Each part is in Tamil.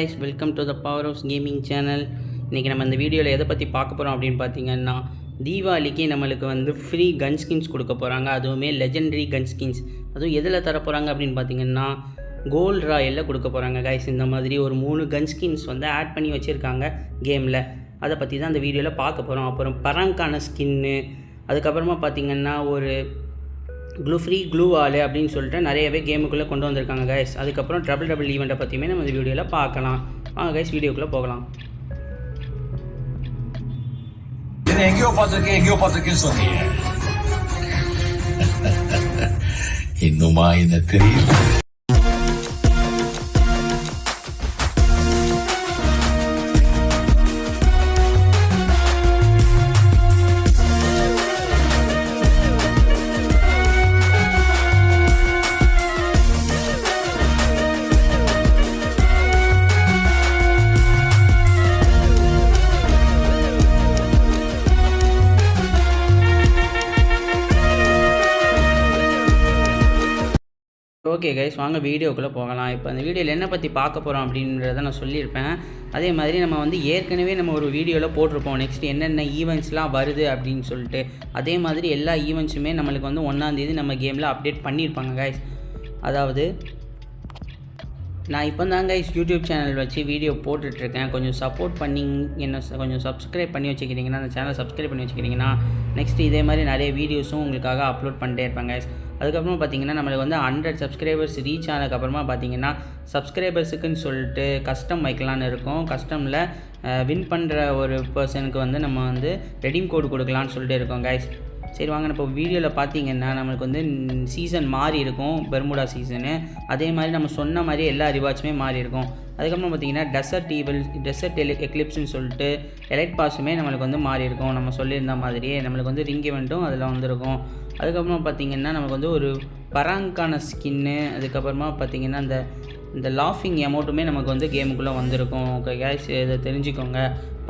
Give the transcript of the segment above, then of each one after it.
guys, welcome to the Power House Gaming channel. இன்றைக்கி நம்ம இந்த வீடியோவில் எதை பற்றி பார்க்க போகிறோம் அப்படின்னு பார்த்தீங்கன்னா, தீபாவளிக்கு நம்மளுக்கு வந்து ஃப்ரீ கன் ஸ்கின்ஸ் கொடுக்க போகிறாங்க. அதுவுமே லெஜெண்டரி கன் ஸ்கின்ஸ். அதுவும் எதில் தர போகிறாங்க அப்படின்னு பார்த்தீங்கன்னா, கோல்ட் ராயலில் கொடுக்க போகிறாங்க கைஸ். இந்த மாதிரி ஒரு 3 கன் ஸ்கின்ஸ் வந்து ஆட் பண்ணி வச்சுருக்காங்க கேமில். அதை பற்றி தான் இந்த வீடியோவில் பார்க்க போகிறோம். அப்புறம் பரங்கான ஸ்கின்னு, அதுக்கப்புறமா பார்த்திங்கன்னா ஒரு ஃப்ரீ க்ளூ வால் அப்படின்னு சொல்லிட்டு நிறையவே கேமுக்குள்ளே கொண்டு வந்திருக்காங்க கைஸ். அதுக்கப்புறம் டபுள் ஈவெண்ட்டை பற்றியுமே நம்ம இந்த வீடியோவில் பார்க்கலாம். வாங்க கைஸ், வீடியோக்குள்ளே போகலாம். எங்கேயோ பார்த்துருக்கேன்னு சொன்னீங்க. இன்னுமா என்ன தெரியும்? ஓகே கைஸ், வாங்க வீடியோக்குள்ளே போகலாம். இப்போ அந்த வீடியோவில் என்ன பற்றி பார்க்க போகிறோம் அப்படின்றத நான் சொல்லியிருப்பேன். அதே மாதிரி நம்ம வந்து ஏற்கனவே நம்ம ஒரு வீடியோவில் போட்டிருப்போம், நெக்ஸ்ட் என்னென்ன ஈவெண்ட்ஸ்லாம் வருது அப்படின்னு சொல்லிட்டு. அதே மாதிரி எல்லா ஈவெண்ட்ஸுமே நம்மளுக்கு வந்து 1ஆம் தேதி நம்ம கேமில் அப்டேட் பண்ணியிருப்பாங்க கைஸ். அதாவது நான் இப்போ தான் கைஸ் யூடியூப் சேனல் வச்சு வீடியோ போட்டுட்ருக்கேன். கொஞ்சம் சப்போர்ட் பண்ணி என்ன கொஞ்சம் சப்ஸ்கிரைப் பண்ணி வச்சுக்கிட்டிங்கன்னா, அந்த சேனலை சப்ஸ்கிரைப் பண்ணி வச்சுக்கிட்டிங்கன்னா நெக்ஸ்ட்டு இதே மாதிரி நிறைய வீடியோஸும் உங்களுக்காக அப்லோட் பண்ணிட்டே இருப்பேன் கைஸ். அதுக்கப்புறமா பார்த்திங்கன்னா நம்மளுக்கு வந்து 100 சப்ஸ்கிரைபர்ஸ் ரீச் ஆனதுக்கப்புறமா பார்த்திங்கன்னா சப்ஸ்கிரைபர்ஸுக்குன்னு சொல்லிட்டு கஸ்டம் வைக்கலான்னு இருக்கும். கஸ்டமில் வின் பண்ணுற ஒரு பர்சனுக்கு வந்து நம்ம வந்து ரெடீம் கோடு கொடுக்கலான்னு சொல்லிட்டு இருக்கோம் கைஸ். சரி வாங்க, இப்போ வீடியோவில் பார்த்தீங்கன்னா நம்மளுக்கு வந்து சீசன் மாறி இருக்கும், பெர்முடா சீசனு. அதே மாதிரி நம்ம சொன்ன மாதிரி எல்லா ரிவார்ட்ஸுமே மாறி இருக்கும். அதுக்கப்புறம் பார்த்திங்கன்னா டெசர்ட் எக்லிப்ஸ்ன்னு சொல்லிட்டு எலைட் பாஸுமே நம்மளுக்கு வந்து மாறி இருக்கும். நம்ம சொல்லியிருந்த மாதிரியே நம்மளுக்கு வந்து ரிங் இவெண்ட்டும் அதில் வந்துருக்கும். அதுக்கப்புறமா பார்த்திங்கன்னா நமக்கு வந்து ஒரு பராங்கான ஸ்கின்னு, அதுக்கப்புறமா பார்த்திங்கன்னா இந்த லாஃபிங் அமௌண்ட்டுமே நமக்கு வந்து கேமுக்குள்ளே வந்திருக்கும். ஓகே கேஸ், இதை தெரிஞ்சுக்கோங்க.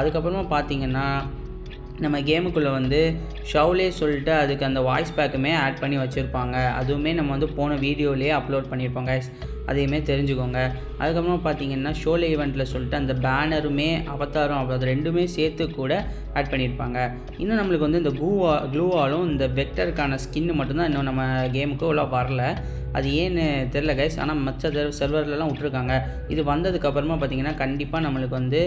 அதுக்கப்புறமா பார்த்திங்கன்னா நம்ம கேமுக்குள்ளே வந்து ஷவுலே சொல்லிட்டு அதுக்கு அந்த வாய்ஸ் பேக்குமே ஆட் பண்ணி வச்சுருப்பாங்க. அதுவுமே நம்ம வந்து போன வீடியோலேயே அப்லோட் பண்ணியிருப்போம் கைஸ், அதையுமே தெரிஞ்சுக்கோங்க. அதுக்கப்புறமா பார்த்திங்கன்னா ஷோலே ஈவெண்ட்டில் சொல்லிட்டு அந்த பேனருமே அவதாரம் அது ரெண்டுமே சேர்த்து கூட ஆட் பண்ணியிருப்பாங்க. இன்னும் நம்மளுக்கு வந்து இந்த க்ளூவாலும் இந்த வெக்டருக்கான ஸ்கின்னு மட்டும்தான் இன்னும் நம்ம கேமுக்கு அவ்வளோ வரல. அது ஏன்னு தெரில கைஸ், ஆனால் மற்ற சர்வர்லலாம் விட்ருக்காங்க. இது வந்ததுக்கப்புறமா பார்த்திங்கன்னா கண்டிப்பாக நம்மளுக்கு வந்து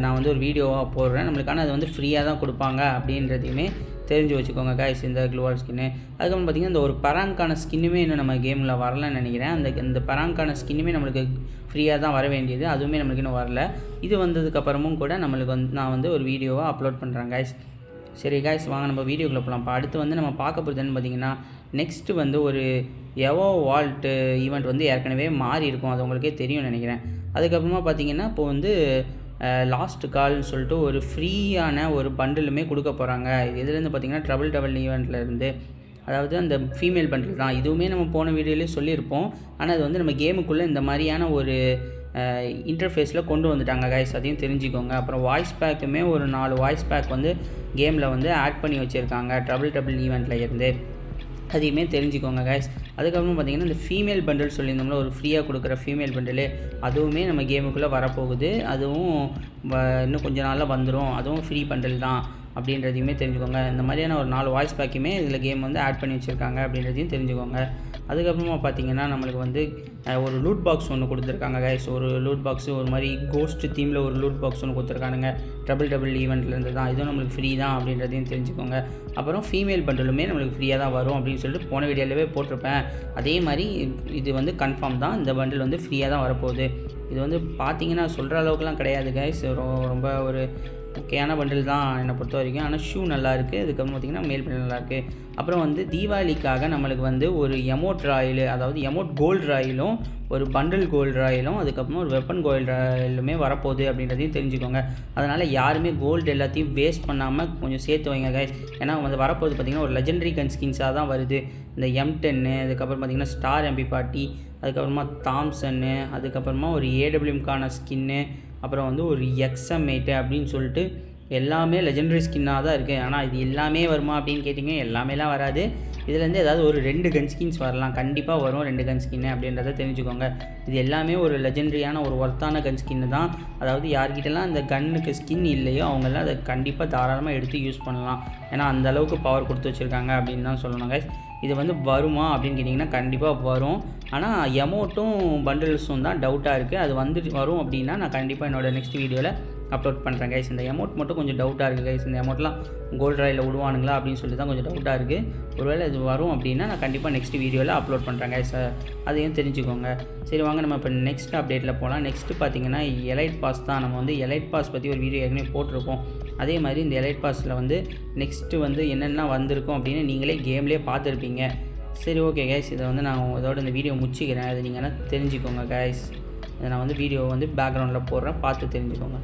நான் வந்து ஒரு வீடியோவாக போடுறேன். நம்மளுக்கான அது வந்து ஃப்ரீயாக தான் கொடுப்பாங்க அப்படின்றதையுமே தெரிஞ்சு வச்சுக்கோங்க கைஸ், இந்த க்ளூவால் ஸ்கின்னு. அதுக்கப்புறம் பார்த்திங்கன்னா இந்த ஒரு பராங்கான ஸ்கின்னுமே இன்னும் நம்ம கேமில் வரலன்னு நினைக்கிறேன். இந்த பராங்கான ஸ்கின்னுமே நம்மளுக்கு ஃப்ரீயாக தான் வர வேண்டியது, அதுவுமே நம்மளுக்கு இன்னும் வரல. இது வந்ததுக்கப்புறமும் கூட நம்மளுக்கு வந்து நான் வந்து ஒரு வீடியோவாக அப்லோட் பண்ணுறேன் கைஸ். சரி கைஸ், வாங்க நம்ம வீடியோக்குள்ளே போகலாம். இப்போ அடுத்து வந்து நம்ம பார்க்க போகிறதுன்னு பார்த்திங்கன்னா, நெக்ஸ்ட்டு வந்து ஒரு எவோ வால்ட்டு ஈவெண்ட் வந்து ஏற்கனவே மாறி இருக்கும், அது உங்களுக்கே தெரியும்னு நினைக்கிறேன். அதுக்கப்புறமா பார்த்திங்கன்னா இப்போ வந்து லாஸ்ட் கால்னு சொல்லிட்டு ஒரு ஃப்ரீயான ஒரு பண்டிலுமே கொடுக்க போகிறாங்க. இது எதுலேருந்து பார்த்திங்கன்னா டபுள் ஈவெண்ட்லேருந்து, அதாவது அந்த ஃபீமேல் பண்டில் தான். இதுவுமே நம்ம போன வீடியோலேயே சொல்லியிருப்போம். ஆனால் அது வந்து நம்ம கேமுக்குள்ளே இந்த மாதிரியான ஒரு இன்டர்ஃபேஸில் கொண்டு வந்துட்டாங்க கைஸ், அதையும் தெரிஞ்சுக்கோங்க. அப்புறம் வாய்ஸ் பேக்குமே ஒரு 4 வாய்ஸ் பேக் வந்து கேமில் வந்து ஆட் பண்ணி வச்சுருக்காங்க டபுள் ஈவெண்ட்டில் இருந்து, அதையுமே தெரிஞ்சுக்கோங்க கைஸ். அதுக்கப்புறம் பார்த்திங்கன்னா இந்த ஃபீமேல் பண்டில் சொல்லியிருந்தோம்னா ஒரு ஃப்ரீயாக கொடுக்குற ஃபீமேல் பண்டில், அதுவுமே நம்ம கேமுக்குள்ளே வரப்போகுது. அதுவும் இன்னும் கொஞ்ச நாளில் வந்துடும். அதுவும் ஃப்ரீ பண்டில் தான் அப்படின்றதையுமே தெரிஞ்சுக்கோங்க. இந்த மாதிரியான ஒரு 4 வாய்ஸ் பேக்குமே இதில் கேம் வந்து ஆட் பண்ணி வச்சுருக்காங்க அப்படின்றதையும் தெரிஞ்சுக்கோங்க. அதுக்கப்புறமா பார்த்திங்கன்னா நம்மளுக்கு வந்து ஒரு லூட் பாக்ஸ் ஒன்று கொடுத்துருக்காங்க கைஸ். ஒரு லூட் பாக்ஸு ஒரு மாதிரி கோஸ்ட் தீமில் ஒரு லூட் பாக்ஸ் ஒன்று கொடுத்துருக்கானுங்க டபுள் ஈவெண்ட்லேருந்து தான். இதுவும் நம்மளுக்கு ஃப்ரீ தான் அப்படின்றதையும் தெரிஞ்சுக்கோங்க. அப்புறம் ஃபீமேல் பண்டிலுமே நம்மளுக்கு ஃப்ரீயாக தான் வரும் அப்படின்னு சொல்லிட்டு போன வீடியோவிலே போட்டிருப்பேன். அதே மாதிரி இது வந்து கன்ஃபார்ம் தான், இந்த பண்டில் வந்து ஃப்ரீயாக தான் வரப்போகுது. இது வந்து பார்த்திங்கன்னா சொல்கிற அளவுக்குலாம் கிடையாது கைஸ், ரொம்ப ஒரு ஓகேயான பண்டில் தான் என்னை பொறுத்த வரைக்கும். ஆனால் ஷூ நல்லாயிருக்கு. அதுக்கப்புறம் பார்த்திங்கன்னா மேல் பண்டில் நல்லாயிருக்கு. அப்புறம் வந்து தீபாவளிக்காக நம்மளுக்கு வந்து ஒரு எமோட் ராயல், அதாவது எமோட் கோல்டு ராயலும் ஒரு பண்டில் கோல்டு ராயலும் அதுக்கப்புறமா ஒரு வெப்பன் கோல்டு ராயலுமே வரப்போகுது அப்படின்றதையும் தெரிஞ்சுக்கோங்க. அதனால் யாருமே கோல்டு எல்லாத்தையும் வேஸ்ட் பண்ணாமல் கொஞ்சம் சேர்த்து வைங்க கைஸ். ஏன்னா வந்து வரப்போகுது பார்த்திங்கன்னா ஒரு லெஜெண்டரி கன் ஸ்கின்ஸாக தான் வருது. இந்த M10, அதுக்கப்புறம் பார்த்திங்கன்னா ஸ்டார் MP40, அதுக்கப்புறமா தாம்சன்னு, அதுக்கப்புறமா ஒரு AWMக்கான ஸ்கின்னு, அப்புறம் வந்து ஒரு XM8 அப்படின்னு சொல்லிட்டு எல்லாமே லெஜெண்டரி ஸ்கின்னாக தான் இருக்குது. ஆனால் இது எல்லாமே வருமா அப்படின்னு கேட்டிங்க, எல்லாமேலாம் வராது. இதுலேருந்து ஏதாவது ஒரு 2 கன் ஸ்கின்ஸ் வரலாம், கண்டிப்பாக வரும் 2 கன் ஸ்கின்னு அப்படின்றத தெரிஞ்சுக்கோங்க. இது எல்லாமே ஒரு லெஜெண்டரியான ஒரு ஒர்த்தான கன் ஸ்கின்னு தான். அதாவது யார்கிட்டலாம் அந்த கன்னுக்கு ஸ்கின் இல்லையோ அவங்கெல்லாம் அதை கண்டிப்பாக தாராளமாக எடுத்து யூஸ் பண்ணலாம். ஏன்னா அந்தளவுக்கு பவர் கொடுத்து வச்சுருக்காங்க அப்படின்னு தான் சொல்லணும் கைஸ். இது வந்து வருமா அப்படின்னு கேட்டிங்கன்னா கண்டிப்பாக வரும். ஆனால் எமௌண்ட்டும் பண்டில்ஸும் தான் டவுட்டாக இருக்குது. அது வந்துட்டு வரும் அப்படின்னா நான் கண்டிப்பாக என்னோடய நெக்ஸ்ட் வீடியோவில் அப்லோட் பண்ணுறேன் கைஸ். இந்த அமௌண்ட் மட்டும் கொஞ்சம் டவுட்டாக இருக்குது கைஸ். இந்த அமௌண்ட்லாம் கோல்ட் ராயில் விடுவானுங்களா அப்படின்னு சொல்லி தான் கொஞ்சம் டவுட்டாக இருக்குது. ஒருவேளை இது வரும் அப்படின்னா நான் கண்டிப்பாக நெக்ஸ்ட் வீடியோவில் அப்லோட் பண்ணுறேன் கைஸ். அதையும் தெரிஞ்சுக்கோங்க. சரி வாங்க நம்ம இப்போ நெக்ஸ்ட் அப்டேட்டில் போகலாம். நெக்ஸ்ட்டு பார்த்தீங்கன்னா எலைட் பாஸ் தான். நம்ம வந்து எலைட் பாஸ் பற்றி ஒரு வீடியோ ஏற்கனவே போட்டிருப்போம். அதே மாதிரி இந்த எலைட் பாஸில் வந்து நெக்ஸ்ட்டு வந்து என்னென்ன வந்திருக்கும் அப்படின்னு நீங்களே கேம்லேயே பார்த்துருப்பீங்க. சரி ஓகே கைஸ், இதை வந்து நான் இதோட இந்த வீடியோ முடிச்சிக்கிறேன். அது நீங்கள் என்ன தெரிஞ்சுக்கோங்க கைஸ். இதை நான் வந்து வீடியோ வந்து பேக்ரவுண்டில் போடுறேன், பார்த்து தெரிஞ்சுக்கோங்க.